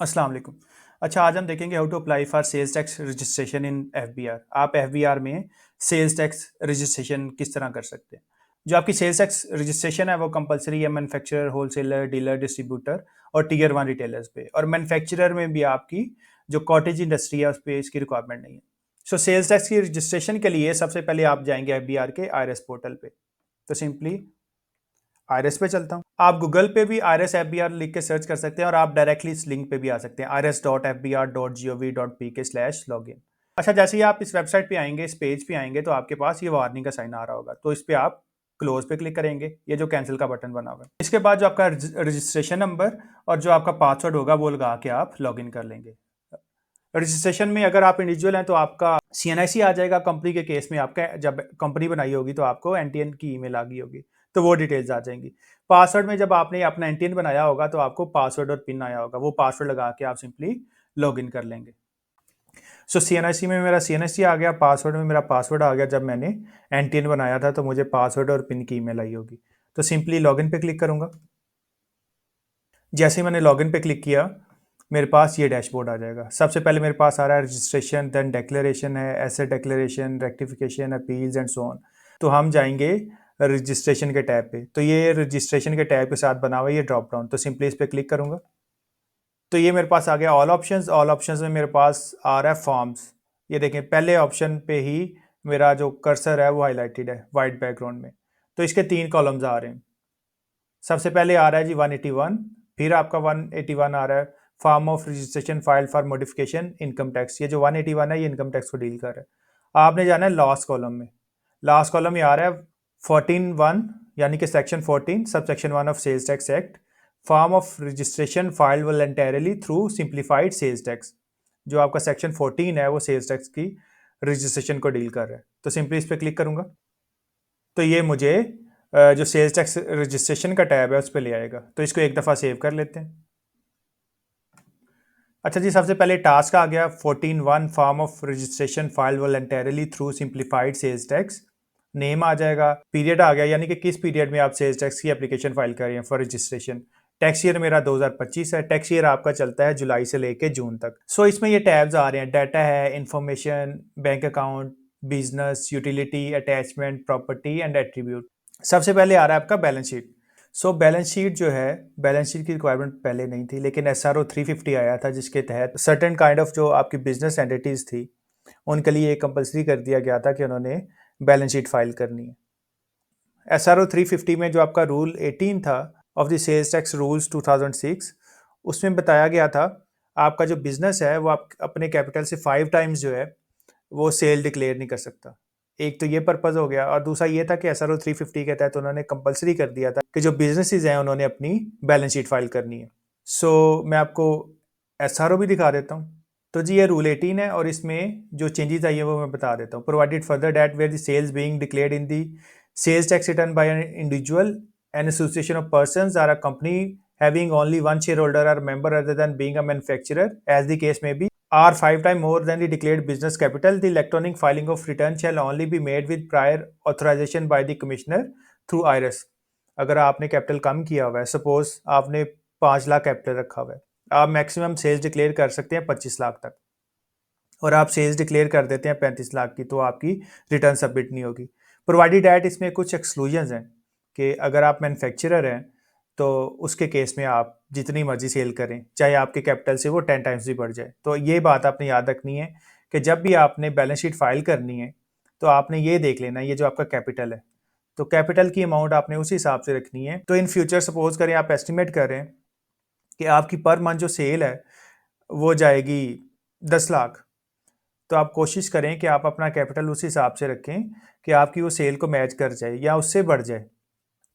अस्सलाम वालेकुम। अच्छा, आज हम देखेंगे how to apply for sales tax registration in FBR. आप एफबीआर में सेल्स टैक्स रजिस्ट्रेशन किस तरह कर सकते हैं। जो आपकी सेल्स टैक्स रजिस्ट्रेशन है वो कंपलसरी है मैन्युफैक्चरर, होलसेलर, डीलर, डिस्ट्रीब्यूटर और टीयर वन रिटेलर्स पे। और मैन्युफैक्चरर में भी आपकी जो कॉटेज इंडस्ट्री है उस पर इसकी रिक्वायरमेंट नहीं है। सो सेल्स टैक्स की रजिस्ट्रेशन के लिए सबसे पहले आप जाएंगे एफबीआर के आईआरएस पोर्टल पे। तो सिंपली आरएस पे चलता हूँ। आप गूगल पे भी आरएस एफ बी आर लिख के सर्च कर सकते हैं और आप डायरेक्टली इस लिंक पे भी आ सकते हैं rs.fbr.gov.pk/login। अच्छा, जैसे ही आप इस वेबसाइट पे आएंगे, इस पेज पे आएंगे तो आपके पास ये वार्निंग का साइन आ रहा होगा, तो इस पे आप क्लोज पे क्लिक करेंगे, ये जो कैंसिल का बटन बना हुआ है। इसके बाद जो आपका रजिस्ट्रेशन नंबर और जो आपका पासवर्ड होगा वो लगा के आप लॉग इन कर लेंगे। रजिस्ट्रेशन में अगर आप इंडिविजुअल हैं तो आपका सीएनआईसी आ जाएगा। कंपनी के केस में आपका जब कंपनी बनाई होगी तो आपको एनटीएन की ईमेल आ गई होगी, तो वो डिटेल्स आ जाएंगी। पासवर्ड में जब आपने अपना एनटीएन बनाया होगा तो आपको पासवर्ड और पिन आया होगा, वो पासवर्ड लगा के आप सिंपली लॉग इन कर लेंगे। सो सीएनआईसी में मेरा सीएनआईसी आ गया, पासवर्ड में मेरा पासवर्ड आ गया। जब मैंने एनटीएन बनाया था तो मुझे पासवर्ड और पिन की ईमेल आई होगी, तो सिंपली लॉगिन पे क्लिक करूंगा। जैसे ही मैंने लॉगिन पे क्लिक किया मेरे पास ये डैशबोर्ड आ जाएगा। सबसे पहले मेरे पास आ रहा है रजिस्ट्रेशन, देन डिक्लेरेशन है, asset declaration, rectification, appeals and so on. तो हम जाएंगे रजिस्ट्रेशन के टैब पे। तो ये रजिस्ट्रेशन के टैब के साथ बना हुआ है ये ड्रॉप डाउन, तो सिंपली इस पर क्लिक करूंगा। तो ये मेरे पास आ गया ऑल ऑप्शंस। ऑल ऑप्शंस में मेरे पास आ रहा है फॉर्म्स। ये देखें, पहले ऑप्शन पे ही मेरा जो कर्सर है वो हाईलाइटेड है वाइट बैकग्राउंड में। तो इसके 3 कॉलम्स आ रहे हैं। सबसे पहले आ रहा है जी 181, फिर आपका 181 आ रहा है form of registration file for modification income tax. ये जो 181 है ये इनकम टैक्स को डील कर रहा है। आपने जाना है लास्ट कॉलम में। लास्ट कॉलम में आ रहा है 14(1) यानी कि section 14 sub section 1 of sales tax act, form of registration file voluntarily through simplified sales tax. जो आपका सेक्शन 14 है वो सेल्स टैक्स की रजिस्ट्रेशन को डील कर रहा है। तो सिंपली इस पर क्लिक करूंगा तो ये मुझे जो सेल्स टैक्स रजिस्ट्रेशन का टैब है उस पर ले आएगा। तो इसको एक दफ़ा सेव कर लेते हैं। अच्छा जी, सबसे पहले टास्क आ गया 14(1) form of registration file voluntarily through simplified sales tax. Name आ जाएगा, पीरियड आ गया यानी कि किस पीरियड में आप सेल्स टैक्स की एप्लीकेशन फाइल कर रहे हैं फॉर रजिस्ट्रेशन। टैक्स ईयर मेरा 2025 है। टैक्स ईयर आपका चलता है जुलाई से लेके जून तक। सो इसमें ये टैब्स आ रहे हैं, डाटा है, information, bank account, business, utility, attachment, property and attribute. सबसे पहले आ रहा है आपका balance sheet. So balance sheet जो है, बैलेंस शीट की रिक्वायरमेंट पहले नहीं थी, लेकिन SRO 350 आया था जिसके तहत सर्टेन काइंड ऑफ जो आपकी बिजनेस एंटिटीज़ थी उनके लिए कंपलसरी कर दिया गया था कि उन्होंने बैलेंस शीट फाइल करनी है। SRO 350 में जो आपका रूल 18 था of the sales tax rules 2006, उसमें बताया गया था आपका जो बिजनेस है वो आप अपने कैपिटल से 5 टाइम्स जो है वो सेल डिक्लेयर नहीं कर सकता। एक तो ये पर्पज़ हो गया और दूसरा ये था कि SRO 350 के तहत उन्होंने कंपलसरी कर दिया था कि जो बिजनेसेस हैं उन्होंने अपनी बैलेंस शीट फाइल करनी है। सो मैं आपको SRO भी दिखा देता हूँ। तो जी ये रूल 18 है और इसमें जो चेंजेस आई है वो मैं बता देता हूँ। Provided further that where the sales being declared in the sales tax return by an individual an association of persons or a company having only one shareholder or member other than being a manufacturer, as the case may be, are 5 times more than the declared business capital, the electronic filing of return shall only be made with prior authorization by the commissioner through IRS। अगर आपने capital कम किया हुआ है, suppose आपने 5 lakh capital रखा हुआ है, आप मैक्सिमम सेल्स डिक्लेयर कर सकते हैं 25 लाख तक, और आप सेल्स डिक्लेयर कर देते हैं 35 लाख की, तो आपकी रिटर्न सबमिट नहीं होगी। प्रोवाइडेड डैट इसमें कुछ एक्सक्लूजन्स हैं कि अगर आप मैन्युफैक्चरर हैं तो उसके केस में आप जितनी मर्जी सेल करें, चाहे आपके कैपिटल से वो 10 टाइम्स भी बढ़ जाए। तो ये बात आपने याद रखनी है कि जब भी आपने बैलेंस शीट फाइल करनी है तो आपने ये देख लेना ये जो आपका कैपिटल है, तो कैपिटल की अमाउंट आपने उस हिसाब से रखनी है। तो इन फ्यूचर सपोज करें आप एस्टिमेट करें कि आपकी पर मंथ जो सेल है वो जाएगी 10 लाख, तो आप कोशिश करें कि आप अपना कैपिटल उस हिसाब से रखें कि आपकी वो सेल को मैच कर जाए या उससे बढ़ जाए।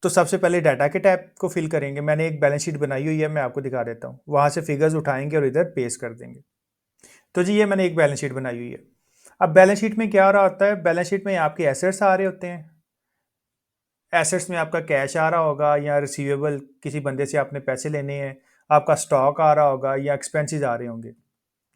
तो सबसे पहले डाटा के टैब को फिल करेंगे। मैंने एक बैलेंस शीट बनाई हुई है, मैं आपको दिखा देता हूँ। वहाँ से फिगर्स उठाएंगे और इधर पेस्ट कर देंगे। तो जी ये मैंने एक बैलेंस शीट बनाई हुई है। अब बैलेंस शीट में क्या हो रहा होता है, बैलेंस शीट में आपके एसेट्स आ रहे होते हैं। एसेट्स में आपका कैश आ रहा होगा या रिसीवेबल, किसी बंदे से आपने पैसे लेने हैं, आपका स्टॉक आ रहा होगा या एक्सपेंसेस आ रहे होंगे,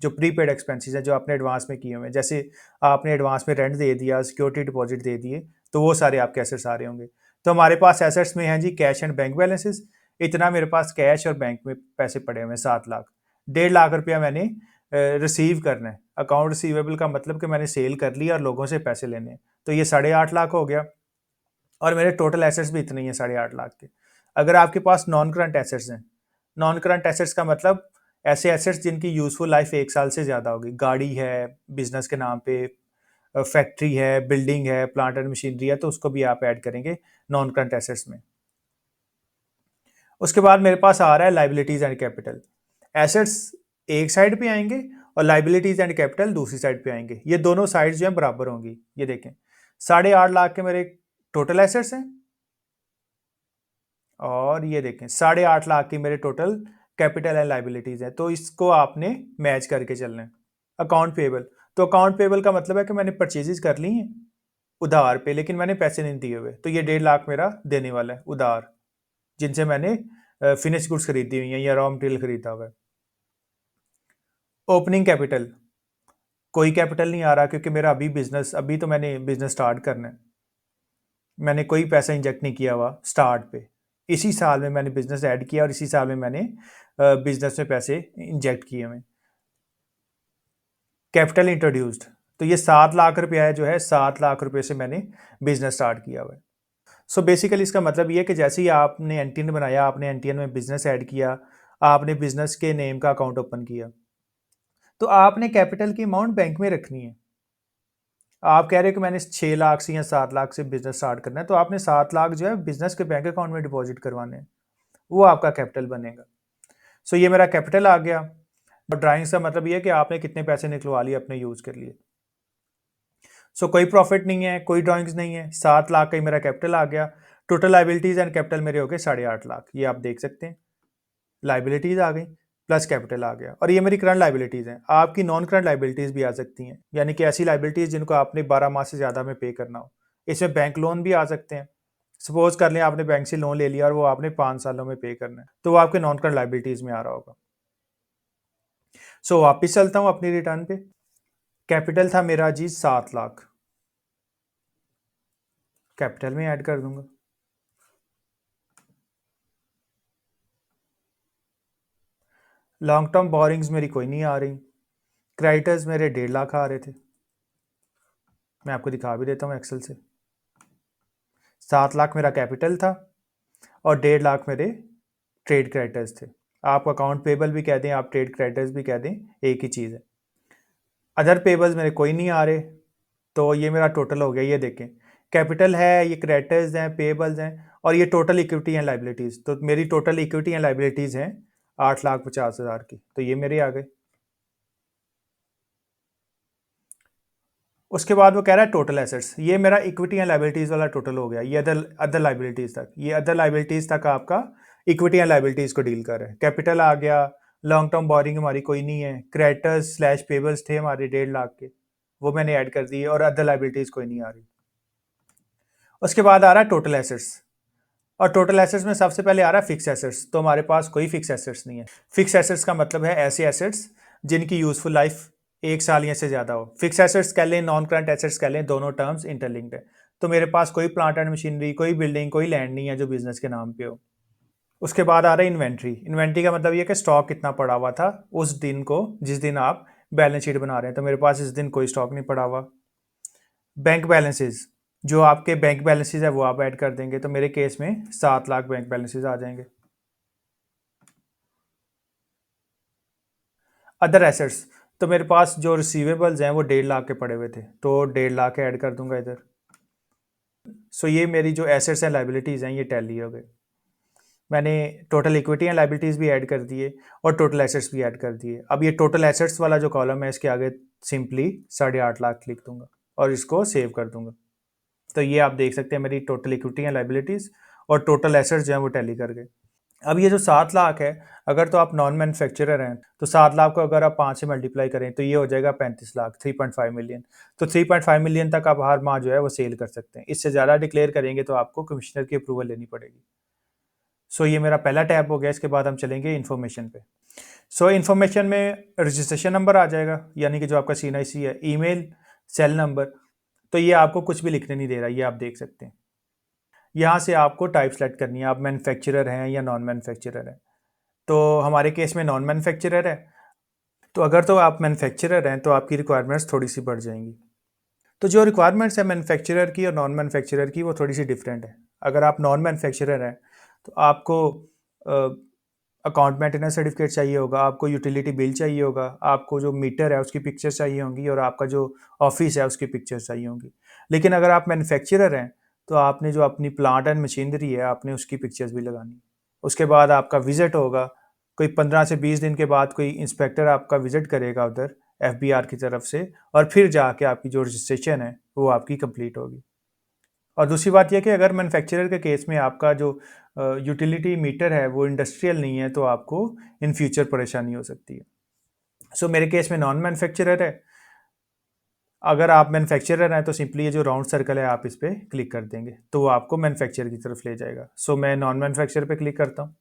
जो प्रीपेड एक्सपेंसेस हैं जो आपने एडवांस में किए हुए हैं। जैसे आपने एडवांस में रेंट दे दिया, सिक्योरिटी डिपॉजिट दे दिए, तो वो सारे आपके एसेट्स आ रहे होंगे। तो हमारे पास एसेट्स में हैं जी कैश एंड बैंक बैलेंसेस। इतना मेरे पास कैश और बैंक में पैसे पड़े हुए हैं 7 लाख। 1.5 लाख रुपया मैंने रिसीव करना है। अकाउंट रिसीवेबल का मतलब कि मैंने सेल कर लिया और लोगों से पैसे लेने हैं, तो ये 8.5 लाख हो गया। और मेरे टोटल एसेट्स भी इतने ही हैं 8.5 लाख के। अगर आपके पास नॉन करंट एसेट्स हैं, नॉन करंट एसेट्स का मतलब ऐसे एसेट्स जिनकी यूजफुल लाइफ 1 साल से ज़्यादा होगी, गाड़ी है बिजनेस के नाम पे, फैक्ट्री है, बिल्डिंग है, प्लांट एंड मशीनरी है, तो उसको भी आप ऐड करेंगे नॉन करंट एसेट्स में। उसके बाद मेरे पास आ रहा है लाइबिलिटीज एंड कैपिटल। एसेट्स एक साइड पे आएंगे और लाइबिलिटीज एंड कैपिटल दूसरी साइड पे आएंगे। ये दोनों साइड्स जो है बराबर होंगी। ये देखें, 8.5 लाख के मेरे टोटल एसेट्स हैं और ये देखें 8.5 लाख की मेरे टोटल कैपिटल एंड लाइबिलिटीज है। तो इसको आपने मैच करके चलना है। अकाउंट पेबल, तो अकाउंट पेबल का मतलब है कि मैंने परचेजेस कर ली हैं उधार पे, लेकिन मैंने पैसे नहीं दिए हुए, तो ये 1.5 लाख मेरा देने वाला है उधार, जिनसे मैंने फिनिश गुड्स खरीदी हुई हैं या रॉ मटेरियल खरीदा हुआ है। ओपनिंग कैपिटल, कोई कैपिटल नहीं आ रहा क्योंकि मेरा अभी तो मैंने बिजनेस स्टार्ट करना है। मैंने कोई पैसा इंजेक्ट नहीं किया हुआ स्टार्ट पे। इसी साल में मैंने बिजनेस ऐड किया और इसी साल में मैंने बिजनेस में पैसे इंजेक्ट किए हुए। कैपिटल इंट्रोड्यूस्ड, तो ये 7 लाख रुपया है जो है, 7 लाख रुपए से मैंने बिजनेस स्टार्ट किया हुआ है। सो बेसिकली इसका मतलब ये है कि जैसे ही आपने एनटीएन बनाया, आपने एनटीएन में बिजनेस ऐड किया, आपने बिजनेस के नेम का अकाउंट ओपन किया, तो आपने कैपिटल की अमाउंट बैंक में रखनी है। आप कह रहे हो कि मैंने 6 लाख से या 7 लाख से बिजनेस स्टार्ट करना है, तो आपने 7 लाख जो है बिजनेस के बैंक अकाउंट में डिपॉजिट करवाने हैं, वो आपका कैपिटल बनेगा। सो ये मेरा कैपिटल आ गया। और ड्राइंग्स का मतलब ये है कि आपने कितने पैसे निकलवा लिए अपने यूज के लिए। सो कोई प्रॉफिट नहीं है, कोई ड्राइंग्स नहीं है, 7 लाख का ही मेरा कैपिटल आ गया। टोटल लाइबिलिटीज एंड कैपिटल मेरे हो गए 8.5 लाख, ये आप देख सकते हैं। लाइबिलिटीज आ गई प्लस कैपिटल आ गया, और ये मेरी करंट लाइबिलिटीज हैं। आपकी नॉन करंट लाइबिलिटीज भी आ सकती हैं, यानी कि ऐसी लाइबिलिटीज जिनको आपने 12 माह से ज़्यादा में पे करना हो। इसमें बैंक लोन भी आ सकते हैं। सपोज कर लें आपने बैंक से लोन ले लिया और वो आपने 5 सालों में पे करना है, तो वो आपके नॉन करंट लाइबिलिटीज में आ रहा होगा। सो वापिस चलता हूँ अपनी रिटर्न पे। कैपिटल था मेरा जी 7 लाख, कैपिटल में ऐड कर दूंगा। लॉन्ग टर्म बोरिंग्स मेरी कोई नहीं आ रही। क्रेडिटर्स मेरे 1.5 लाख आ रहे थे, मैं आपको दिखा भी देता हूँ एक्सेल से। 7 लाख मेरा कैपिटल था और 1.5 लाख मेरे ट्रेड क्रेडिटर्स थे। आप अकाउंट पेबल भी कह दें, आप ट्रेड क्रेडिटर्स भी कह दें, एक ही चीज़ है। अदर पेबल्स मेरे कोई नहीं आ रहे, तो ये मेरा टोटल हो गया। ये देखें, कैपिटल है, ये क्रेडिटर्स हैं, पेबल्स हैं, और ये टोटल इक्विटी एंड लाइबिलिटीज़। तो मेरी टोटल इक्विटी एंड लाइबिलिटीज़ हैं 8,50,000 की, तो ये मेरे आ गए। उसके बाद वो कह रहा है टोटल एसेट्स, ये मेरा इक्विटी एंड लाइबिलिटीज़ वाला टोटल हो गया। ये अदर लाइबिलिटीज़ तक, ये अदर लाइबिलिटीज़ तक आपका इक्विटी एंड लाइबिलिटीज़ को डील कर रहा है। कैपिटल आ गया, लॉन्ग टर्म बोरिंग हमारी कोई नहीं है, क्रेडिटर्स स्लैश पेबल्स थे हमारे 1.5 लाख के, वो मैंने ऐड कर दिए, और अदर लाइबिलिटीज़ कोई नहीं आ रही। उसके बाद आ रहा है टोटल एसेट्स, और टोटल एसेट्स में सबसे पहले आ रहा है फिक्स एसेट्स। तो हमारे पास कोई फिक्स एसेट्स नहीं है। फिक्स एसेट्स का मतलब है ऐसे एसेट्स जिनकी यूजफुल लाइफ 1 साल या से ज़्यादा हो। फिक्स एसेट्स कह लें, नॉन करंट एसेट्स कह लें, दोनों टर्म्स इंटरलिंक्ड है। तो मेरे पास कोई प्लांट एंड मशीनरी, कोई बिल्डिंग, कोई लैंड नहीं है जो बिजनेस के नाम पे हो। उसके बाद आ रहा है इन्वेंट्री। इन्वेंट्री का मतलब ये कि स्टॉक कितना पड़ा हुआ था उस दिन को, जिस दिन आप बैलेंस शीट बना रहे हैं। तो मेरे पास इस दिन कोई स्टॉक नहीं पड़ा हुआ। बैंक बैलेंसेज, जो आपके बैंक बैलेंसेज है वो आप ऐड कर देंगे, तो मेरे केस में 7 लाख बैंक बैलेंसेज आ जाएंगे। अदर एसेट्स, तो मेरे पास जो रिसीवेबल्स हैं वो 1.5 लाख के पड़े हुए थे, तो 1.5 लाख ऐड कर दूंगा इधर। सो ये मेरी जो एसेट्स एंड लाइबिलिटीज़ हैं ये टैली हो गए। मैंने टोटल इक्विटी एंड लाइबिलिटीज़ भी ऐड कर दिए और टोटल एसेट्स भी ऐड कर दिए। अब ये टोटल एसेट्स वाला जो कॉलम है, इसके आगे सिंपली 8.5 लाख लिख दूंगा और इसको सेव कर दूंगा। तो ये आप देख सकते हैं मेरी टोटल इक्विटी एंड लाइबिलिटीज़ और टोटल एसेट्स जो हैं वो टैली कर गए। अब ये जो 7 लाख है, अगर तो आप नॉन मैन्युफैक्चरर हैं तो 7 लाख को अगर आप 5 से मल्टीप्लाई करें तो ये हो जाएगा 35 लाख, 3.5 मिलियन। तो 3.5 मिलियन तक आप हर माह जो है वो सेल कर सकते हैं। इससे ज़्यादा डिक्लेयर करेंगे तो आपको कमिश्नर की अप्रूवल लेनी पड़ेगी। सो ये मेरा पहला टैब हो गया। इसके बाद हम चलेंगे इन्फॉर्मेशन पे। सो इन्फॉर्मेशन में रजिस्ट्रेशन नंबर आ जाएगा, यानी कि जो आपका CNIC है, ईमेल, सेल नंबर। तो ये आपको कुछ भी लिखने नहीं दे रहा, ये आप देख सकते हैं। यहाँ से आपको टाइप सेलेक्ट करनी है, आप मैन्युफैक्चरर हैं या नॉन मैन्युफैक्चरर हैं। तो हमारे केस में नॉन मैन्युफैक्चरर है। तो अगर तो आप मैन्युफैक्चरर हैं तो आपकी रिक्वायरमेंट्स थोड़ी सी बढ़ जाएंगी। तो जो रिक्वायरमेंट्स है मैन्युफैक्चरर की और नॉन मैन्युफैक्चरर की वो थोड़ी सी डिफरेंट है। अगर आप नॉन मैन्युफैक्चरर हैं तो आपको अकाउंट मेंटेनेंस सर्टिफिकेट चाहिए होगा, आपको यूटिलिटी बिल चाहिए होगा, आपको जो मीटर है उसकी पिक्चर्स चाहिए होंगी और आपका जो ऑफिस है उसकी पिक्चर्स चाहिए होंगी। लेकिन अगर आप मैन्युफैक्चरर हैं तो आपने जो अपनी प्लांट एंड मशीनरी है आपने उसकी पिक्चर्स भी लगानी। उसके बाद आपका विजिट होगा, कोई 15 से 20 दिन के बाद कोई इंस्पेक्टर आपका विजिट करेगा उधर एफबीआर की तरफ से, और फिर जाके आपकी जो रजिस्ट्रेशन है वो आपकी कंप्लीट होगी। और दूसरी बात यह कि अगर मैन्युफैक्चरर के केस में आपका जो यूटिलिटी मीटर है वो इंडस्ट्रियल नहीं है तो आपको इन फ्यूचर परेशानी हो सकती है। सो मेरे केस में नॉन मैन्युफैक्चरर है। अगर आप मैन्युफैक्चरर हैं तो सिंपली ये जो राउंड सर्कल है आप इस पर क्लिक कर देंगे तो वो आपको मैन्युफैक्चरर की तरफ ले जाएगा। सो मैं नॉन मैन्युफैक्चरर पे क्लिक करता हूँ।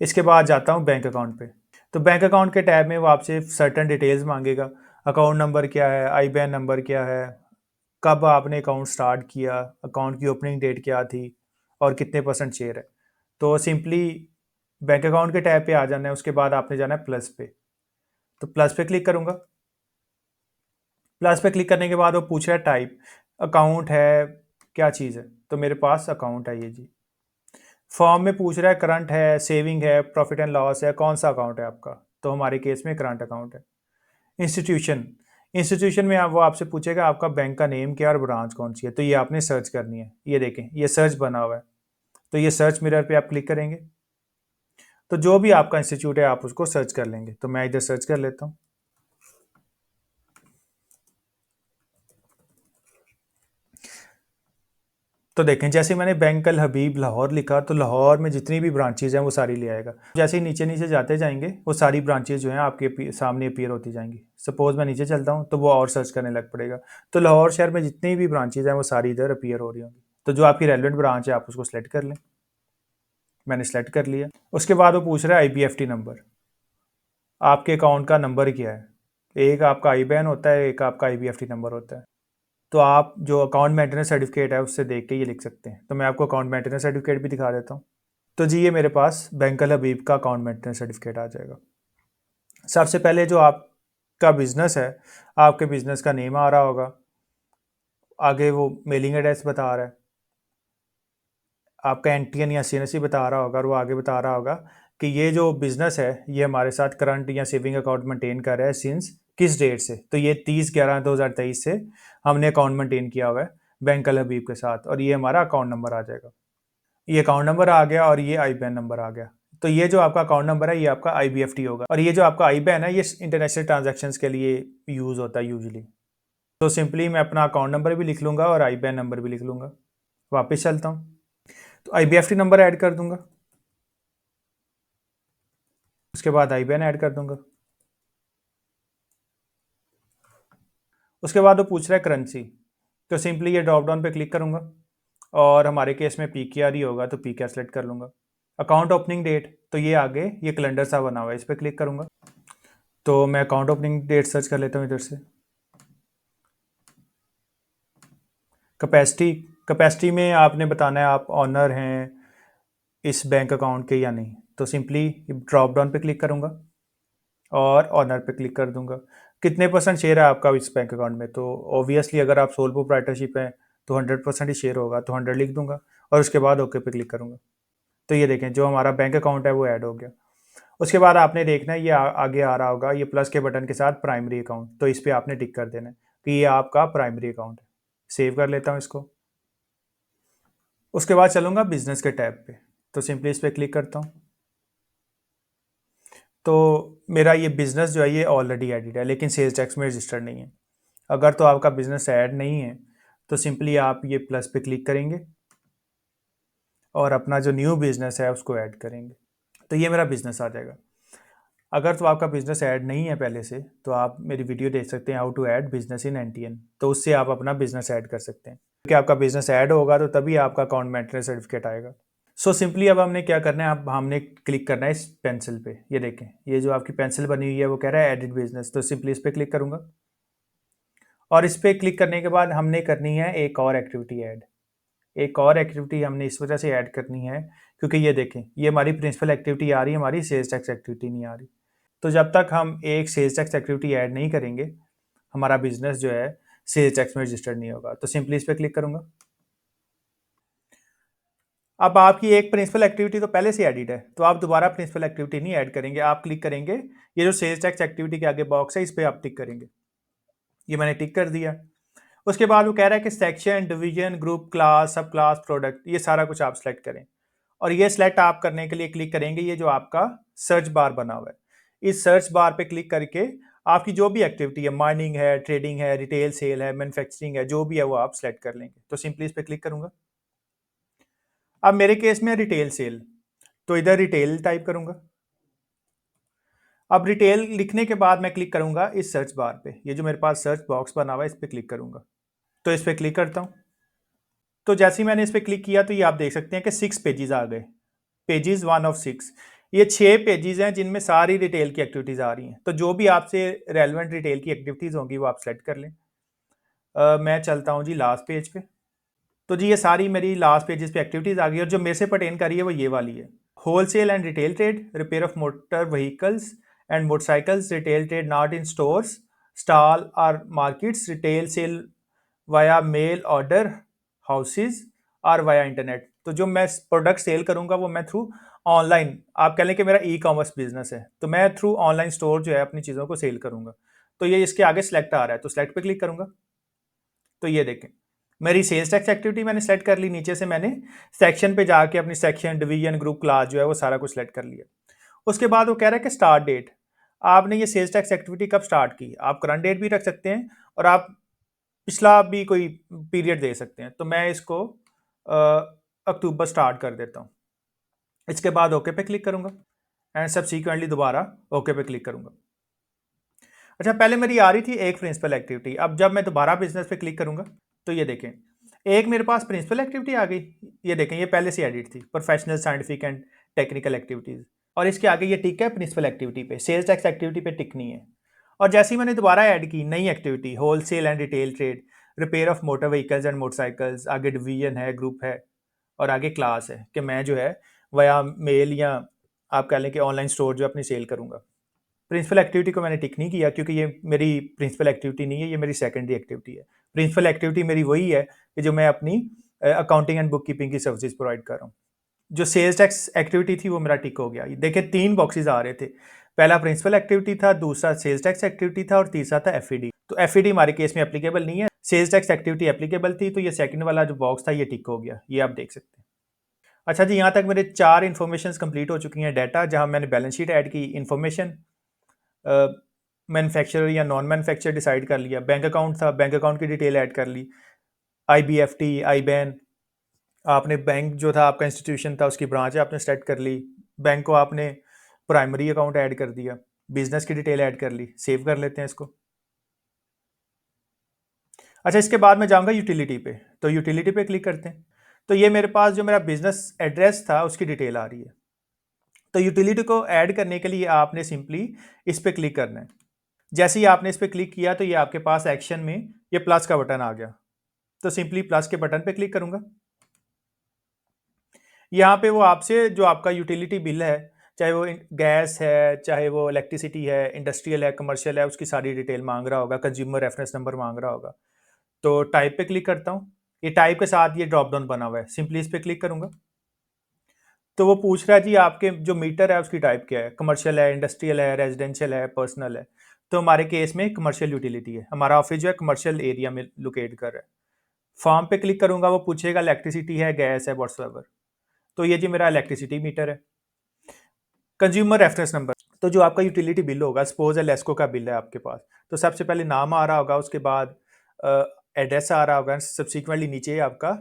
इसके बाद जाता हूँ बैंक अकाउंट पे। तो बैंक अकाउंट के टैब में वो आपसे सर्टन डिटेल्स मांगेगा। अकाउंट नंबर क्या है, आईबैन नंबर क्या है, कब आपने अकाउंट स्टार्ट किया, अकाउंट की ओपनिंग डेट क्या थी और कितने परसेंट शेयर है। तो सिंपली बैंक अकाउंट के टैब पे आ जाना है। उसके बाद आपने जाना है प्लस पे। तो प्लस पे क्लिक करूंगा। प्लस पे क्लिक करने के बाद वो पूछ रहा है टाइप अकाउंट है, क्या चीज़ है। तो मेरे पास अकाउंट है ये जी। फॉर्म में पूछ रहा है करंट है, सेविंग है, प्रॉफिट एंड लॉस है, कौन सा अकाउंट है आपका। तो हमारे केस में करंट अकाउंट है। इंस्टीट्यूशन, इंस्टीट्यूशन में आप वो आपसे पूछेगा आपका बैंक का नेम क्या है और ब्रांच कौन सी है। तो ये आपने सर्च करनी है। ये देखें ये सर्च बना हुआ है। तो ये सर्च मिरर पे आप क्लिक करेंगे तो जो भी आपका इंस्टीट्यूट है आप उसको सर्च कर लेंगे। तो मैं इधर सर्च कर लेता हूँ। तो देखें जैसे मैंने बैंक अल हबीब लाहौर लिखा तो लाहौर में जितनी भी ब्रांचेज हैं वो सारी ले आएगा। जैसे ही नीचे नीचे जाते जाएंगे वो सारी ब्रांचेज जो हैं आपके सामने अपीयर होती जाएंगी। सपोज मैं नीचे चलता हूँ तो वो और सर्च करने लग पड़ेगा। तो लाहौर शहर में जितनी भी ब्रांचेज हैं वो सारी इधर अपीयर हो रही होंगी। तो जो आपकी रेलिवेंट ब्रांच है आप उसको सेलेक्ट कर लें। मैंने सेलेक्ट कर लिया। उसके बाद वो पूछ रहा है आईबीएफटी नंबर, आपके अकाउंट का नंबर क्या है। एक आपका आई बैन होता है, एक आपका आईबीएफटी नंबर होता है। तो आप जो अकाउंट मेंटेनेंस सर्टिफिकेट है उससे देख के ये लिख सकते हैं। तो मैं आपको अकाउंट मेंटेनेंस सर्टिफिकेट भी दिखा देता हूँ। तो जी ये मेरे पास बैंक अल हबीब का अकाउंट मेंटेनेंस सर्टिफिकेट आ जाएगा। सबसे पहले जो आपका बिजनेस है, आपके बिजनेस का नेम आ रहा होगा, आगे वो मेलिंग एड्रेस बता रहा है, आपका एनटीएन या सीएनसी बता रहा होगा, और वो आगे बता रहा होगा कि ये जो बिजनेस है ये हमारे साथ करंट या सेविंग अकाउंट मेंटेन कर रहा है सिंस किस डेट से। तो ये 30/11/2023 से हमने अकाउंट मेंटेन किया हुआ है बैंक अल हबीब के साथ, और ये हमारा अकाउंट नंबर आ जाएगा। ये अकाउंट नंबर आ गया और ये आईबैन नंबर आ गया। तो ये जो आपका अकाउंट नंबर है ये आपका आईबीएफटी होगा, और ये जो आपका आईबैन है ये इंटरनेशनल ट्रांजैक्शंस के लिए यूज़ होता है यूजली। तो सिंपली मैं अपना अकाउंट नंबर भी लिख लूँगा और आईबैन नंबर भी लिख लूँगा। वापस चलता हूँ तो आईबीएफटी नंबर ऐड कर दूंगा। उसके बाद आईबैन ऐड कर दूंगा। उसके बाद वो पूछ रहा है करेंसी। तो सिंपली ये ड्रॉप डाउन पे क्लिक करूंगा और हमारे केस में पीकेआर ही होगा तो पीकेआर सेलेक्ट कर लूंगा। अकाउंट ओपनिंग डेट, तो ये आगे ये कैलेंडर सा बना हुआ है, इस पर क्लिक करूंगा। तो मैं अकाउंट ओपनिंग डेट सर्च कर लेता हूँ इधर से। कैपेसिटी, कैपेसिटी में आपने बताना है आप ऑनर हैं इस बैंक अकाउंट के या नहीं। तो सिंपली ड्रॉप डाउन पे क्लिक करूंगा और ऑनर पे क्लिक कर दूंगा। कितने परसेंट शेयर है आपका इस बैंक अकाउंट में। तो ऑब्वियसली अगर आप सोल प्रोप्राइटरशिप है तो 100% ही शेयर होगा, तो 100 लिख दूंगा और उसके बाद ओके पे क्लिक करूंगा। तो ये देखें जो हमारा बैंक अकाउंट है वो ऐड हो गया। उसके बाद आपने देखना है ये आगे आ रहा होगा ये प्लस के बटन के साथ प्राइमरी अकाउंट, तो इस पर आपने टिक कर देना है कि ये आपका प्राइमरी अकाउंट है। सेव कर लेता हूँ इसको। उसके बाद चलूँगा बिजनेस के टैब पे। तो सिंपली इस पर क्लिक करता हूँ। तो मेरा ये बिज़नेस जो है ये ऑलरेडी एडिड है लेकिन सेल्स टैक्स में रजिस्टर्ड नहीं है। अगर तो आपका बिज़नेस ऐड नहीं है तो सिंपली आप ये प्लस पे क्लिक करेंगे और अपना जो न्यू बिज़नेस है उसको ऐड करेंगे। तो ये मेरा बिज़नेस आ जाएगा। अगर तो आपका बिज़नेस ऐड नहीं है पहले से तो आप मेरी वीडियो देख सकते हैं how to add business in NTN, तो उससे आप अपना बिज़नेस ऐड कर सकते हैं। क्योंकि आपका बिज़नेस ऐड होगा तो तभी आपका अकाउंट मेंटेनेंस सर्टिफिकेट आएगा। सो सिंपली अब हमने क्या करना है, अब हमने क्लिक करना है इस पेंसिल पे। ये देखें ये जो आपकी पेंसिल बनी हुई है वो कह रहा है एडिट बिजनेस, तो सिंपली इस पर क्लिक करूंगा और इस पर क्लिक करने के बाद हमने करनी है एक और एक्टिविटी ऐड। एक और एक्टिविटी हमने इस वजह से ऐड करनी है क्योंकि ये देखें, ये हमारी प्रिंसिपल एक्टिविटी आ रही है, हमारी सेल्स टैक्स एक्टिविटी नहीं आ रही। तो जब तक हम एक सेल्स टैक्स एक्टिविटी ऐड नहीं करेंगे, हमारा बिजनेस जो है सेल्स टैक्स में रजिस्टर्ड नहीं होगा। तो सिंपली इस पर क्लिक करूंगा। अब आपकी एक प्रिंसिपल एक्टिविटी तो पहले से एडिट है, तो आप दोबारा प्रिंसिपल एक्टिविटी नहीं ऐड करेंगे, आप क्लिक करेंगे ये जो सेल्स टैक्स एक्टिविटी के आगे बॉक्स है, इस पर आप टिक करेंगे। ये मैंने टिक कर दिया। उसके बाद वो कह रहा है कि सेक्शन, डिवीजन, ग्रुप, क्लास, सब क्लास, प्रोडक्ट, ये सारा कुछ आप सेलेक्ट करें। और ये सेलेक्ट आप करने के लिए क्लिक करेंगे ये जो आपका सर्च बार बना हुआ है, इस सर्च बार पे क्लिक करके आपकी जो भी एक्टिविटी है, माइनिंग है, ट्रेडिंग है, रिटेल सेल है, मैन्युफैक्चरिंग है, जो भी है वो आप सेलेक्ट कर लेंगे। तो सिंपली इस पर क्लिक करूंगा। अब मेरे केस में रिटेल सेल, तो इधर रिटेल टाइप करूंगा। अब रिटेल लिखने के बाद मैं क्लिक करूंगा इस सर्च बार पे, ये जो मेरे पास सर्च बॉक्स बना हुआ है इस पर क्लिक करूंगा। तो इस पर क्लिक करता हूँ। तो जैसे ही मैंने इस पर क्लिक किया तो ये आप देख सकते हैं कि 6 पेजेस आ गए, पेजेस 1 of 6। ये 6 पेजेस हैं जिनमें सारी रिटेल की एक्टिविटीज़ आ रही हैं। तो जो भी आपसे रेलिवेंट रिटेल की एक्टिविटीज़ होंगी वो आप सेलेक्ट कर लें। मैं चलता हूँ जी लास्ट पेज पे। तो जी ये सारी मेरी लास्ट पेजेस पे एक्टिविटीज़ आ गई और जो मेरे से पर्टेन कर रही है वो ये वाली है। Wholesale and retail trade, repair of motor vehicles and motorcycles, retail trade not in stores, stall और markets, retail sale via mail order houses और वाया इंटरनेट। तो जो मैं प्रोडक्ट सेल करूंगा वो मैं थ्रू ऑनलाइन, आप कह लें कि मेरा ई कॉमर्स बिजनेस है, तो मैं थ्रू ऑनलाइन स्टोर जो है अपनी चीज़ों को सेल करूंगा। तो ये इसके आगे सेलेक्ट आ रहा है, तो सेलेक्ट पे क्लिक करूंगा। तो ये देखें मेरी सेल्स टैक्स एक्टिविटी मैंने सेलेक्ट कर ली। नीचे से मैंने सेक्शन पे जाके अपनी सेक्शन, डिवीजन, ग्रुप, क्लास जो है वो सारा कुछ सेलेक्ट कर लिया। उसके बाद वो कह रहा है कि स्टार्ट डेट, आपने ये सेल्स टैक्स एक्टिविटी कब स्टार्ट की। आप करंट डेट भी रख सकते हैं और आप पिछला भी कोई पीरियड दे सकते हैं। तो मैं इसको अक्टूबर स्टार्ट कर देता हूँ। इसके बाद ओके पे क्लिक करूंगा एंड सब्सिक्वेंटली दोबारा ओके पे क्लिक करूंगा। अच्छा, पहले मेरी आ रही थी एक प्रिंसिपल एक्टिविटी, अब जब मैं दोबारा बिजनेस पे क्लिक करूंगा तो ये देखें एक मेरे पास प्रिंसिपल एक्टिविटी आ गई। ये देखें ये पहले से एडिट थी, professional, scientific and technical activities, और इसके आगे ये टिक है प्रिंसिपल एक्टिविटी पे, सेल्स टैक्स एक्टिविटी पे टिक नहीं है। और जैसे ही मैंने दोबारा ऐड की नई activity, wholesale and retail trade, repair of motor vehicles and motorcycles, आगे डिवीजन है, ग्रुप है और आगे क्लास है कि मैं जो है वया मेल या आप कह लें कि ऑनलाइन स्टोर जो अपनी सेल करूंगा। प्रिंसिपल एक्टिविटी को मैंने टिक नहीं किया क्योंकि ये मेरी प्रिंसिपल एक्टिविटी नहीं है, ये मेरी सेकेंडरी एक्टिविटी है। प्रिंसिपल एक्टिविटी मेरी वही है कि जो मैं अपनी अकाउंटिंग एंड बुक कीपिंग की सर्विसेज प्रोवाइड कर रहा हूँ। जो सेल्स टैक्स एक्टिविटी थी वो मेरा टिक हो गया। देखिए 3 बॉक्सेस आ रहे थे, पहला प्रिंसिपल एक्टिविटी था, दूसरा सेल्स टैक्स एक्टिविटी था और तीसरा था एफईडी। तो एफईडी हमारे केस में एप्लीकेबल नहीं है, सेल्स टैक्स एक्टिविटी एप्लीकेबल थी, तो ये सेकंड वाला जो बॉक्स था ये टिक हो गया, ये आप देख सकते हैं। अच्छा जी, यहाँ तक मेरे 4 इन्फॉर्मेशन कंप्लीट हो चुकी हैं। डाटा जहाँ मैंने बैलेंस शीट ऐड की, इन्फॉर्मेशन मैन्युफैक्चरर या नॉन मैन्युफैक्चर डिसाइड कर लिया, बैंक अकाउंट था, बैंक अकाउंट की डिटेल ऐड कर ली, IBFT, IBAN, आपने बैंक जो था आपका इंस्टीट्यूशन था उसकी ब्रांच आपने सेलेक्ट कर ली, बैंक को आपने प्राइमरी अकाउंट ऐड कर दिया, बिजनेस की डिटेल ऐड कर ली। सेव कर लेते हैं इसको। अच्छा, इसके बाद मैं जाऊंगा यूटिलिटी पे, तो यूटिलिटी पे क्लिक करते हैं। तो ये मेरे पास जो मेरा बिजनेस एड्रेस था उसकी डिटेल आ रही है। तो यूटिलिटी को ऐड करने के लिए आपने सिंपली इस पर क्लिक करना है। जैसे ही आपने इस पर क्लिक किया तो ये आपके पास एक्शन में ये प्लस का बटन आ गया। तो सिंपली प्लस के बटन पे क्लिक करूंगा। यहाँ पे वो आपसे जो आपका यूटिलिटी बिल है, चाहे वो गैस है, चाहे वो इलेक्ट्रिसिटी है, इंडस्ट्रियल है, कमर्शियल है, उसकी सारी डिटेल मांग रहा होगा, कंज्यूमर रेफरेंस नंबर मांग रहा होगा। तो टाइप पे क्लिक करता हूँ। ये टाइप के साथ ये ड्रॉप डाउन बना हुआ है, सिंपली इस पर क्लिक करूंगा। तो वो पूछ रहा है जी आपके जो मीटर है उसकी टाइप क्या है, कमर्शियल है, इंडस्ट्रियल है, रेजिडेंशियल है, पर्सनल है। तो हमारे केस में कमर्शियल यूटिलिटी है, हमारा ऑफिस जो है कमर्शियल एरिया में लोकेट कर रहा है। फॉर्म पे क्लिक करूंगा, वो पूछेगा इलेक्ट्रिसिटी है, गैस है, व्हाट्सएवर। तो ये जी मेरा इलेक्ट्रिसिटी मीटर है। कंज्यूमर रेफरेंस नंबर, तो जो आपका यूटिलिटी बिल होगा, सपोज है लेस्को का बिल है आपके पास, तो सबसे पहले नाम आ रहा होगा, उसके बाद एड्रेस आ रहा होगा, सब्सिक्वेंटली नीचे आपका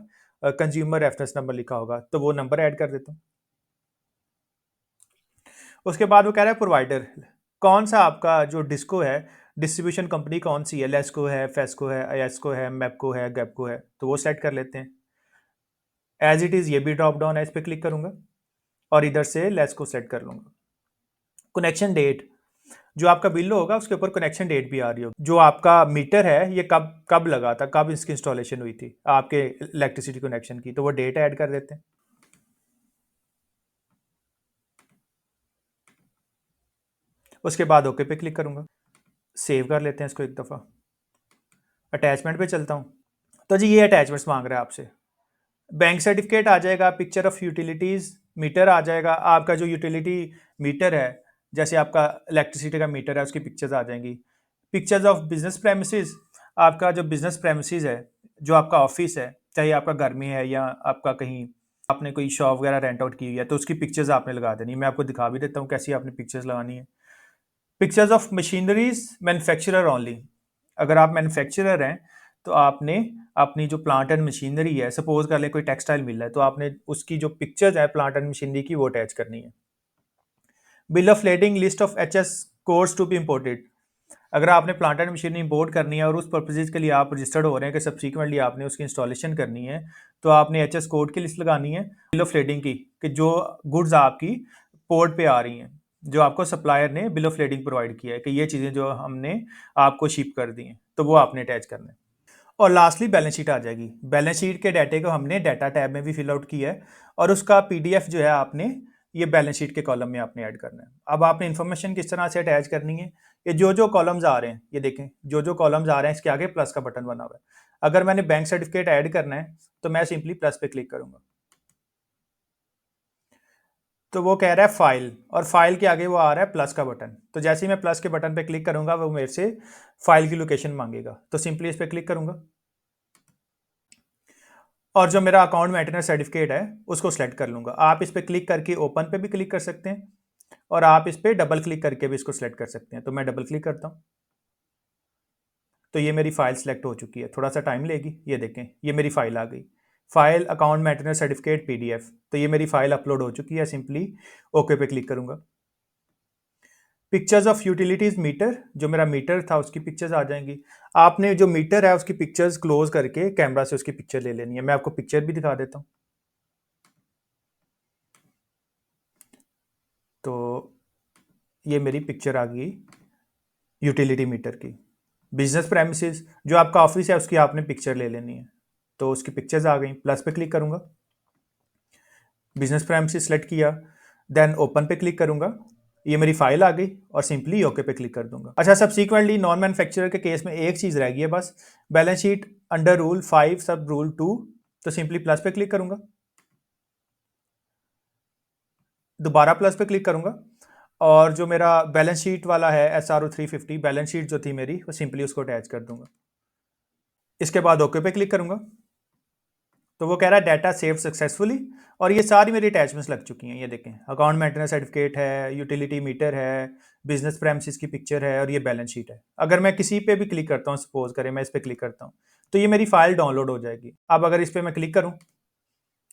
कंज्यूमर रेफरेंस नंबर लिखा होगा, तो वो नंबर ऐड कर देता हूँ। उसके बाद वो कह रहा है प्रोवाइडर, कौन सा आपका जो डिस्को है, डिस्ट्रीब्यूशन कंपनी कौन सी है, लेस्को है, फेस्को है, आयस्को है, मैपको है, गैपको है, तो वो सेट कर लेते हैं। एज इट इज़ ये भी ड्रॉप डाउन है, इस पर क्लिक करूंगा और इधर से लेस्को सेट कर लूंगा। कनेक्शन डेट, जो आपका बिल होगा उसके ऊपर कनेक्शन डेट भी आ रही होगी, जो आपका मीटर है ये कब कब लगा था, कब इसकी इंस्टॉलेशन हुई थी आपके इलेक्ट्रिसिटी कनेक्शन की, तो वो डेट ऐड कर देते हैं। उसके बाद ओके पे क्लिक करूंगा, सेव कर लेते हैं इसको एक दफ़ा। अटैचमेंट पे चलता हूँ। तो जी ये अटैचमेंट्स मांग रहा है आपसे। बैंक सर्टिफिकेट आ जाएगा, पिक्चर ऑफ यूटिलिटीज़ मीटर आ जाएगा, आपका जो यूटिलिटी मीटर है, जैसे आपका इलेक्ट्रिसिटी का मीटर है उसकी पिक्चर्स आ जाएंगी। पिक्चर्स ऑफ बिजनेस प्रेमिसेस, आपका जो बिजनेस प्रेमिसेस है, जो आपका ऑफिस है, चाहे आपका घर में है या आपका कहीं आपने कोई शॉप वगैरह रेंट आउट की हुई है, तो उसकी पिक्चर्स आपने लगा देनी है। मैं आपको दिखा भी देता हूँ कैसी आपने पिक्चर्स लगानी है। Pictures of machineries manufacturer only, अगर आप मैन्युफैक्चरर हैं तो आपने अपनी जो प्लांट एंड मशीनरी है, सपोज कर लें कोई टेक्सटाइल मिल रहा है, तो आपने उसकी जो पिक्चर्स है प्लांट एंड मशीनरी की वो अटैच करनी है। Bill of lading, list of H S codes to be imported, अगर आपने प्लांट एंड मशीनरी इंपोर्ट करनी है और उस पर्पजेज के लिए आप रजिस्टर्ड हो रहे हैं कि सब्सिक्वेंटली आपने उसकी इंस्टॉलेशन करनी है, तो आपने एच एस कोड की लिस्ट लगानी है। बिल ऑफ लेडिंग की, कि जो गुड्स आपकी पोर्ट पे आ रही हैं, जो आपको सप्लायर ने बिल ऑफ लेडिंग प्रोवाइड किया है कि ये चीज़ें जो हमने आपको शिप कर दी हैं, तो वो आपने अटैच करना है। और लास्टली बैलेंस शीट आ जाएगी। बैलेंस शीट के डाटे को हमने डाटा टैब में भी फिल आउट किया है और उसका पीडीएफ जो है आपने ये बैलेंस शीट के कॉलम में आपने ऐड करना है। अब आपने इन्फॉर्मेशन किस तरह से अटैच करनी है, ये जो जो कॉलम्स आ रहे हैं, ये देखें जो जो कॉलम्स आ रहे हैं इसके आगे प्लस का बटन बना हुआ है। अगर मैंने बैंक सर्टिफिकेट ऐड करना है तो मैं सिंपली प्लस पे क्लिक करूंगा, तो वो कह रहा है फाइल, और फाइल के आगे वो आ रहा है प्लस का बटन। तो जैसे ही मैं प्लस के बटन पे क्लिक करूंगा वो मेरे से फाइल की लोकेशन मांगेगा, तो सिंपली इस पर क्लिक करूंगा और जो मेरा अकाउंट मेंटेनेंस सर्टिफिकेट है उसको सेलेक्ट कर लूंगा। आप इस पर क्लिक करके ओपन पे भी क्लिक कर सकते हैं और आप इस पर डबल क्लिक करके भी इसको सेलेक्ट कर सकते हैं। तो मैं डबल क्लिक करता हूँ, तो ये मेरी फाइल सेलेक्ट हो चुकी है। थोड़ा सा टाइम लेगी, ये देखें ये मेरी फाइल आ गई, file account maintenance certificate PDF. तो ये मेरी फाइल अपलोड हो चुकी है, सिंपली ओके पे क्लिक करूंगा। पिक्चर्स ऑफ यूटिलिटीज मीटर, जो मेरा मीटर था उसकी पिक्चर्स आ जाएंगी। आपने जो मीटर है उसकी पिक्चर्स क्लोज करके कैमरा से उसकी पिक्चर ले लेनी है। मैं आपको पिक्चर भी दिखा देता हूँ। तो ये मेरी पिक्चर आ गई यूटिलिटी मीटर की। बिजनेस प्रेमिसेस, जो आपका ऑफिस है उसकी आपने पिक्चर ले लेनी है, तो उसकी पिक्चर्स आ गई। प्लस पे क्लिक करूंगा, बिजनेस प्रेमिसेस सेलेक्ट किया, देन ओपन पे क्लिक करूंगा, ये मेरी फाइल आ गई और सिंपली ओके पे क्लिक कर दूंगा। अच्छा, सब्सिक्वेंटली नॉन मैन्युफैक्चरर के केस में एक चीज़ रह गई है बस, बैलेंस शीट अंडर रूल 5 सब रूल 2। तो सिंपली प्लस पे क्लिक करूंगा, दोबारा प्लस पे क्लिक करूंगा और जो मेरा बैलेंस शीट वाला है SRO 350 बैलेंस शीट जो थी मेरी, वो सिंपली उसको अटैच कर दूंगा। इसके बाद ओके पे क्लिक करूंगा, तो वो कह रहा है डाटा सेव सक्सेसफुली, और ये सारी मेरी अटैचमेंट्स लग चुकी हैं। ये देखें अकाउंट मेंटेनेंस सर्टिफिकेट है, यूटिलिटी मीटर है, बिजनेस प्रेमिसेस की पिक्चर है और ये बैलेंस शीट है। अगर मैं किसी पे भी क्लिक करता हूँ, सपोज करें मैं इस पर क्लिक करता हूँ, तो ये मेरी फाइल डाउनलोड हो जाएगी। अब अगर इस पर मैं क्लिक करूँ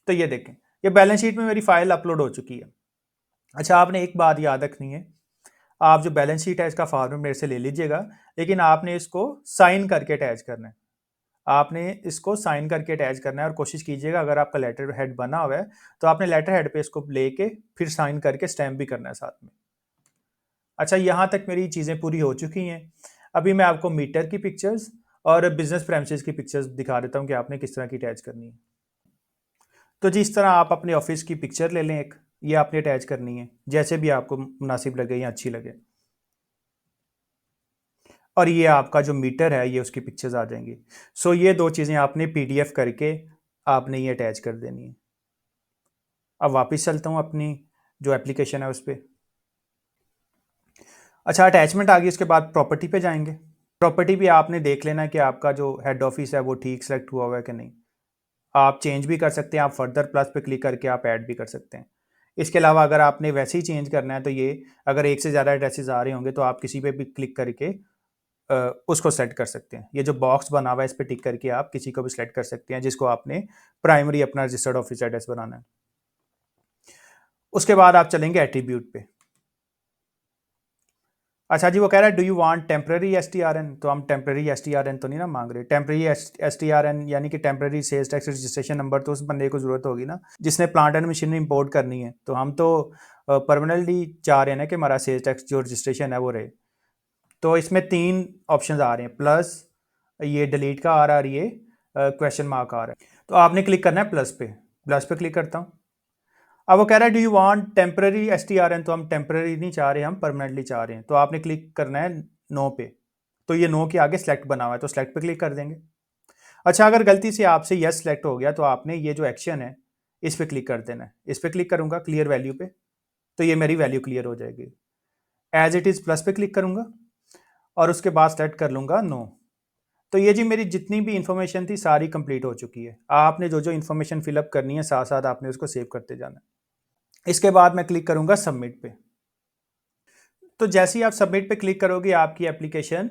तो ये देखें ये बैलेंस शीट में मेरी फाइल अपलोड हो चुकी है। अच्छा, आपने एक बात याद रखनी है, आप जो बैलेंस शीट है इसका फॉर्मेट मेरे से ले लीजिएगा, लेकिन आपने इसको साइन करके अटैच करना है। आपने इसको साइन करके अटैच करना है और कोशिश कीजिएगा अगर आपका लेटर हेड बना हुआ है तो आपने लेटर हेड पे इसको लेके फिर साइन करके स्टैम्प भी करना है साथ में। अच्छा, यहाँ तक मेरी चीज़ें पूरी हो चुकी हैं। अभी मैं आपको मीटर की पिक्चर्स और बिजनेस प्रेमिसेस की पिक्चर्स दिखा देता हूँ कि आपने किस तरह की अटैच करनी है। तो जिस तरह आप अपने ऑफिस की पिक्चर ले लें एक, ये आपने अटैच करनी है जैसे भी आपको मुनासिब लगे या अच्छी लगे, और ये आपका जो मीटर है ये उसकी पिक्चर्स आ जाएंगी। सो ये दो चीज़ें आपने पीडीएफ करके आपने ये अटैच कर देनी है। अब वापस चलता हूँ अपनी जो एप्लीकेशन है उस पर। अच्छा, अटैचमेंट आ गई, उसके बाद प्रॉपर्टी पे जाएंगे। प्रॉपर्टी भी आपने देख लेना कि आपका जो हेड ऑफिस है वो ठीक सेलेक्ट हुआ हुआ है कि नहीं। आप चेंज भी कर सकते हैं, आप फर्दर प्लस पे क्लिक करके आप ऐड भी कर सकते हैं। इसके अलावा अगर आपने वैसे ही चेंज करना है तो ये अगर एक से ज़्यादा एड्रेसेस आ रहे होंगे तो आप किसी पे भी क्लिक करके उसको सेट कर सकते हैं। ये जो बॉक्स बना हुआ है इस पर टिक करके आप किसी को भी सिलेक्ट कर सकते हैं जिसको आपने प्राइमरी अपना रजिस्टर्ड ऑफिस एड्रेस बनाना है। उसके बाद आप चलेंगे एट्रीब्यूट पे। अच्छा जी, वो कह रहा है do you want temporary STRN, तो हम टेम्पररी STRN तो नहीं ना मांग रहे। टेम्पररी STRN यानी कि temporary sales tax registration number, तो उस बंदे को ज़रूरत होगी ना जिसने प्लांट एंड मशीनरी इंपोर्ट करनी है। तो हम तो परमानेंटली चाह रहे हैं ना कि हमारा सेल्स टैक्स जो रजिस्ट्रेशन है वो रहे। तो इसमें 3 ऑप्शंस आ रहे हैं, प्लस ये डिलीट का आ रहा है, ये क्वेश्चन मार्क आ रहा है। तो आपने क्लिक करना है प्लस पे। प्लस पे क्लिक करता हूँ। अब वो कह रहा है do you want temporary STRN, तो हम टेम्पररी नहीं चाह रहे, हम परमानेंटली चाह रहे हैं। तो आपने क्लिक करना है नो पे। तो ये नो के आगे सेलेक्ट बना हुआ है, तो सेलेक्ट पे क्लिक कर देंगे। अच्छा, अगर गलती से आपसे यस सेलेक्ट हो गया तो आपने ये जो एक्शन है इस पे क्लिक कर देना है। इस पे क्लिक करूंगा क्लियर वैल्यू पे, तो ये मेरी वैल्यू क्लियर हो जाएगी। एज इट इज प्लस पे क्लिक करूंगा और उसके बाद सेलेक्ट कर लूंगा नो। तो ये जी मेरी जितनी भी इंफॉर्मेशन थी सारी कंप्लीट हो चुकी है। आपने जो जो इन्फॉर्मेशन फिलअप करनी है साथ साथ आपने उसको सेव करते जाना है। इसके बाद मैं क्लिक करूंगा सबमिट पे। तो जैसे ही आप सबमिट पे क्लिक करोगे आपकी एप्लीकेशन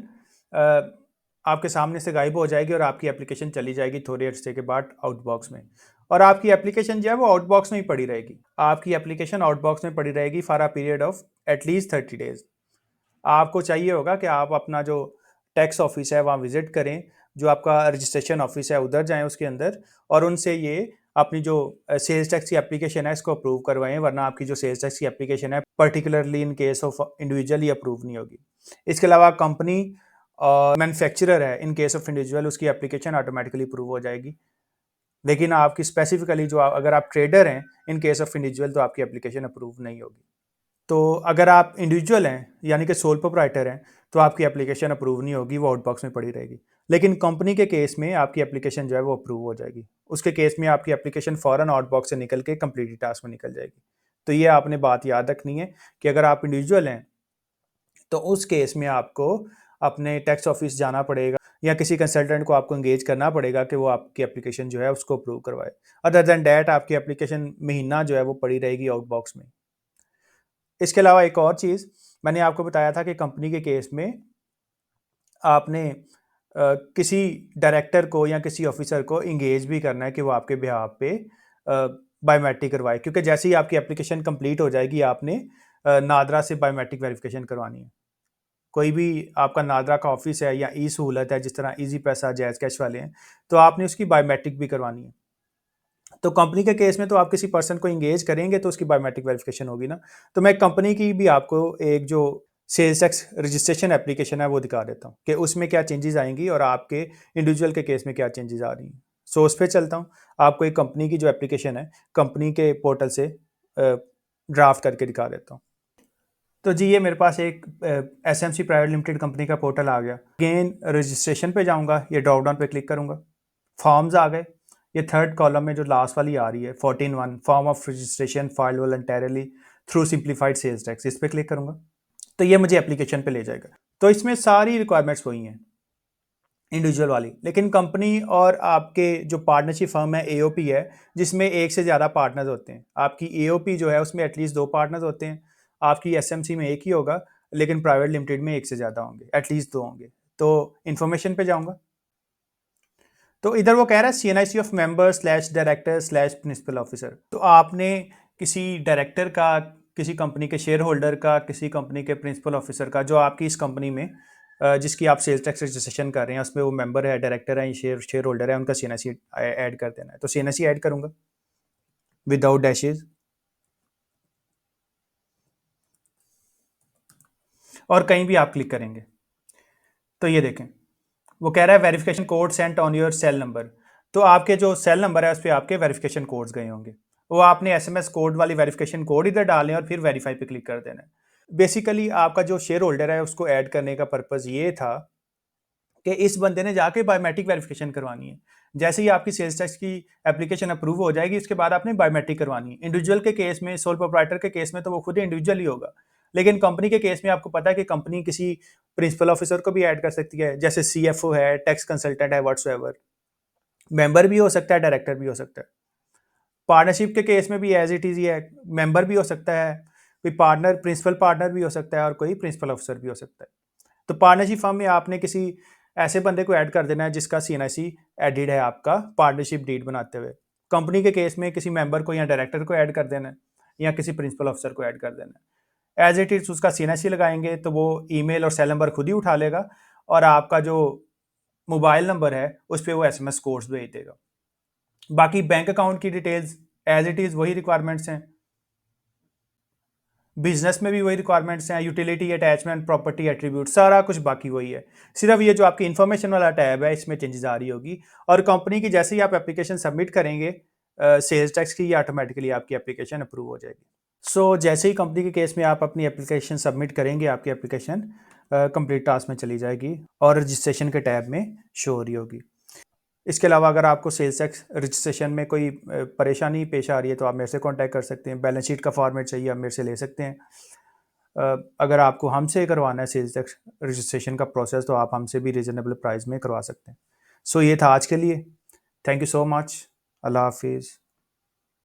आपके सामने से गायब हो जाएगी और आपकी एप्लीकेशन चली जाएगी थोड़ी अर्से के बाद आउटबॉक्स में। और आपकी एप्लीकेशन जो है वो आउटबॉक्स में ही पड़ी रहेगी। आपकी एप्लीकेशन आउटबॉक्स में पड़ी रहेगी for a period of at least 30 days. आपको चाहिए होगा कि आप अपना जो टैक्स ऑफिस है वहाँ विजिट करें, जो आपका रजिस्ट्रेशन ऑफिस है उधर जाएं उसके अंदर, और उनसे ये अपनी जो सेल्स टैक्स की एप्लीकेशन है इसको अप्रूव करवाएं, वरना आपकी जो सेल्स टैक्स की एप्लीकेशन है particularly in case of individual he approve नहीं होगी। इसके अलावा कंपनी मैन्युफैक्चरर है, इन केस ऑफ इंडिविजुअल उसकी एप्लीकेशन ऑटोमेटिकली अप्रूव हो जाएगी। लेकिन आपकी स्पेसिफिकली जो अगर आप ट्रेडर हैं इन केस ऑफ इंडिविजुअल तो आपकी एप्लीकेशन अप्रूव नहीं होगी। तो अगर आप इंडिविजुअल हैं यानी कि सोल प्रोप्राइटर हैं तो आपकी एप्लीकेशन अप्रूव नहीं होगी, वो आउटबॉक्स में पड़ी रहेगी। लेकिन कंपनी के केस में आपकी एप्लीकेशन जो है वो अप्रूव हो जाएगी। उसके केस में आपकी एप्लीकेशन फ़ौरन आउटबॉक्स से निकल के कंप्लीट टास्क में निकल जाएगी। तो ये आपने बात याद रखनी है कि अगर आप इंडिविजुअल हैं तो उस केस में आपको अपने टैक्स ऑफिस जाना पड़ेगा या किसी कंसल्टेंट को आपको एंगेज करना पड़ेगा कि वो आपकी एप्लीकेशन जो है उसको अप्रूव करवाए। अदर देन डैट आपकी एप्लीकेशन महीना जो है वो पड़ी रहेगी आउटबॉक्स में। इसके अलावा एक और चीज़ मैंने आपको बताया था कि कंपनी के केस में आपने किसी डायरेक्टर को या किसी ऑफिसर को इंगेज भी करना है कि वो आपके बिहाफ पे बायोमेट्रिक करवाए, क्योंकि जैसे ही आपकी एप्लीकेशन कंप्लीट हो जाएगी आपने नादरा से बायोमेट्रिक वेरिफिकेशन करवानी है। कोई भी आपका नादरा का ऑफिस है या ई सहूलत है जिस तरह इजी पैसा जैज़ कैश वाले हैं, तो आपने उसकी बायोमेट्रिक भी करवानी है। तो कंपनी के केस में तो आप किसी पर्सन को इंगेज करेंगे तो उसकी बायोमेट्रिक वेरिफिकेशन होगी ना। तो मैं कंपनी की भी आपको एक जो सेल्स टैक्स रजिस्ट्रेशन एप्लीकेशन है वो दिखा देता हूँ कि उसमें क्या चेंजेस आएंगी और आपके इंडिविजुअल के केस में क्या चेंजेस आ रही हैं। सो उस पर चलता हूँ, आपको एक कंपनी की जो एप्लीकेशन है कंपनी के पोर्टल से ड्राफ्ट करके दिखा देता हूँ। तो जी ये मेरे पास एक SMC प्राइवेट लिमिटेड कंपनी का पोर्टल आ गया। अगेन रजिस्ट्रेशन पे जाऊँगा, ये ड्रॉप डाउन पे क्लिक करूँगा, फॉर्म्स आ गए। ये थर्ड कॉलम में जो लास्ट वाली आ रही है 14(1) form of registration file voluntarily through simplified sales tax, इस पर क्लिक करूंगा तो ये मुझे एप्लीकेशन पे ले जाएगा। तो इसमें सारी रिक्वायरमेंट्स वही हैं इंडिविजुअल वाली, लेकिन कंपनी और आपके जो पार्टनरशिप फर्म है AOP है जिसमें एक से ज़्यादा पार्टनर्स होते हैं। आपकी AOP जो है उसमें एटलीस्ट 2 पार्टनर्स होते हैं, आपकी SMC में एक ही होगा, लेकिन प्राइवेट लिमिटेड में एक से ज़्यादा होंगे, एटलीस्ट 2 होंगे। तो इन्फॉर्मेशन पे जाऊँगा तो इधर वो कह रहा है CNIC of member slash director slash principal officer. तो आपने किसी डायरेक्टर का, किसी कंपनी के शेयर होल्डर का, किसी कंपनी के प्रिंसिपल ऑफिसर का जो आपकी इस कंपनी में जिसकी आप सेल्स टैक्स रजिस्ट्रेशन कर रहे हैं उसमें वो मेंबर है, डायरेक्टर है, शेयर होल्डर है, उनका CNIC ऐड कर देना है। तो CNIC ऐड करूंगा विदाउट डैशेज और कहीं भी आप क्लिक करेंगे तो ये देखें वो कह रहा है verification code sent on your cell number. तो आपके जो सेल नंबर है उस पर आपके वेरिफिकेशन कोड्स गए होंगे, वो आपने SMS कोड वाली वेरिफिकेशन कोड इधर डालें और फिर वेरीफाई पे क्लिक कर देना है। बेसिकली आपका जो शेयर होल्डर है उसको ऐड करने का पर्पज़ ये था कि इस बंदे ने जाके बायोमेट्रिक वेरिफिकेशन करवानी है। जैसे ही आपकी सेल्स टैक्स की एप्लीकेशन अप्रूव हो जाएगी उसके बाद आपने बायोमेट्रिक करवानी है। इंडिविजुअल के केस में, सोल प्रोप्राइटर के केस में तो वो खुद ही इंडिविजुअल ही होगा, लेकिन कंपनी के केस में आपको पता है कि कंपनी किसी प्रिंसिपल ऑफिसर को भी ऐड कर सकती है, जैसे CFO है, टैक्स कंसल्टेंट है, व्हाट्सएवर। मेंबर भी हो सकता है, डायरेक्टर भी हो सकता है। पार्टनरशिप के केस में भी एज इट इज ही है, मेंबर भी हो सकता है, कोई पार्टनर प्रिंसिपल पार्टनर भी हो सकता है और कोई प्रिंसिपल ऑफिसर भी हो सकता है। तो पार्टनरशिप फर्म में आपने किसी ऐसे बंदे को ऐड कर देना है जिसका CNIC एडिड है आपका पार्टनरशिप डीड बनाते हुए। कंपनी के केस में किसी मेंबर को या डायरेक्टर को ऐड कर देना है या किसी प्रिंसिपल ऑफिसर को ऐड कर देना एज इट इज़ उसका CNSC लगाएंगे तो वो ईमेल और सेल नंबर खुद ही उठा लेगा और आपका जो मोबाइल नंबर है उस पर वो SMS कोड्स भेज देगा। बाकी बैंक अकाउंट की डिटेल्स एज इट इज़ वही रिक्वायरमेंट्स हैं, बिजनेस में भी वही रिक्वायरमेंट्स हैं, यूटिलिटी अटैचमेंट प्रॉपर्टी एट्रीब्यूट सारा कुछ बाकी वही है। सिर्फ ये जो आपकी इन्फॉर्मेशन वाला टैब है इसमें चेंजेस आ रही होगी और कंपनी की जैसे ही आप एप्लीकेशन सबमिट करेंगे सेल्स टैक्स की, ये ऑटोमेटिकली आपकी एप्लीकेशन अप्रूव हो जाएगी। सो जैसे ही कंपनी के केस में आप अपनी एप्लीकेशन सबमिट करेंगे आपकी एप्लीकेशन कंप्लीट टास्क में चली जाएगी और रजिस्ट्रेशन के टैब में शो हो रही होगी। इसके अलावा अगर आपको सेल्स टैक्स रजिस्ट्रेशन में कोई परेशानी पेश आ रही है तो आप मेरे से कांटेक्ट कर सकते हैं। बैलेंस शीट का फॉर्मेट चाहिए आप मेरे से ले सकते हैं। अगर आपको हमसे करवाना है सेल्स टैक्स रजिस्ट्रेशन का प्रोसेस तो आप हमसे भी रीजनेबल प्राइस में करवा सकते हैं। सो ये था आज के लिए। Thank you so much. अल्लाह हाफिज़।